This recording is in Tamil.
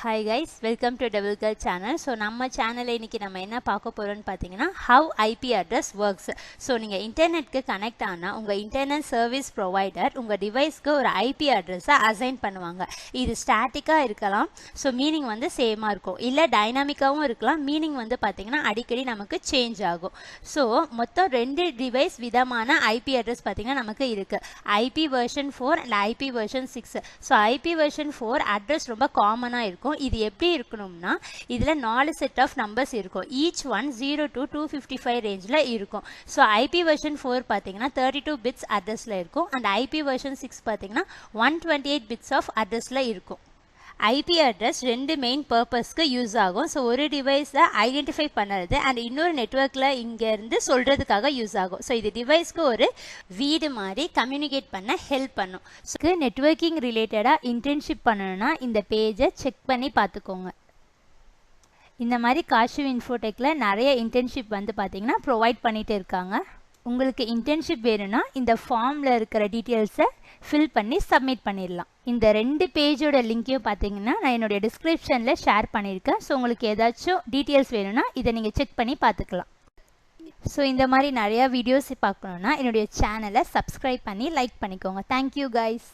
Hi guys, welcome to Double Girl channel. So நம்ம சேனல்ல இன்னைக்கு நம்ம என்ன பார்க்க போறோம்னு பாத்தீங்கன்னா how IP address works. So நீங்க இன்டர்நெட்க்கு கனெக்ட் ஆனா உங்க இன்டர்நெட் சர்வீஸ் ப்ரொவைடர் உங்க டிவைஸ்க்கு ஒரு IP அட்ரஸை அசைன் பண்ணுவாங்க. இது ஸ்டாட்டிக்கா இருக்கலாம். ஸோ மீனிங் வந்து சேமா இருக்கும். இல்ல டைனாமிக்காவும் இருக்கலாம். மீனிங் வந்து பாத்தீங்கன்னா அடிக்கடி நமக்கு சேஞ்ச் ஆகும். ஸோ மொத்தம் ரெண்டு டிவைஸ் விதமான IP அட்ரஸ் பாத்தீங்கன்னா நமக்கு இருக்கு. IP version 4 and IP version 6. So IP version 4 address ரொம்ப காமனா இருக்கும். இது எப்படி இருக்கணும்னா இதுல 4 செட் ஆஃப் நம்பர்ஸ் இருக்கும். ஈச் ஒன் 0 to 255 ரேஞ்ச்ல இருக்கும். ஸோ ஐபி வெர்ஷன் 4 பார்த்தீங்கன்னா 32 பிட்ஸ் அட்ரஸ்ல இருக்கும். அண்ட் ஐபி வெர்ஷன் 6 பார்த்தீங்கன்னா 128 பிட்ஸ் ஆஃப் அட்ரஸ்ல இருக்கும். ஐபி அட்ரஸ் ரெண்டு மெயின் பர்பஸ்க்கு யூஸ் ஆகும். ஸோ ஒரு டிவைஸை ஐடென்டிஃபை பண்ணுறது அண்ட் இன்னொரு நெட்ஒர்க்கில் இங்கேருந்து சொல்கிறதுக்காக யூஸ் ஆகும். ஸோ இது டிவைஸ்க்கு ஒரு வீடு மாதிரி கம்யூனிகேட் பண்ண ஹெல்ப் பண்ணும். ஸோ நெட்ஒர்க்கிங் ரிலேட்டடாக இன்டர்ன்ஷிப் பண்ணணும்னா இந்த பேஜை செக் பண்ணி பார்த்துக்கோங்க. இந்த மாதிரி காஷு இன்ஃபோடெக்கில் நிறைய இன்டர்ன்ஷிப் வந்து பார்த்தீங்கன்னா ப்ரொவைட் பண்ணிட்டு இருக்காங்க. உங்களுக்கு இன்டர்ன்ஷிப் வேணும்னா இந்த ஃபார்மில் இருக்கிற டீட்டெயில்ஸை ஃபில் பண்ணி சப்மிட் பண்ணிடலாம். இந்த ரெண்டு பேஜோட லிங்க்கையும் பார்த்தீங்கன்னா நான் என்னுடைய டிஸ்கிரிப்ஷனில் ஷேர் பண்ணியிருக்கேன். ஸோ உங்களுக்கு ஏதாச்சும் டீட்டெயில்ஸ் வேணும்னா இதை நீங்கள் செக் பண்ணி பார்த்துக்கலாம். ஸோ இந்த மாதிரி நிறையா வீடியோஸ் பார்க்கணுன்னா என்னுடைய சேனலை சப்ஸ்கிரைப் பண்ணி லைக் பண்ணிக்கோங்க. Thank you guys.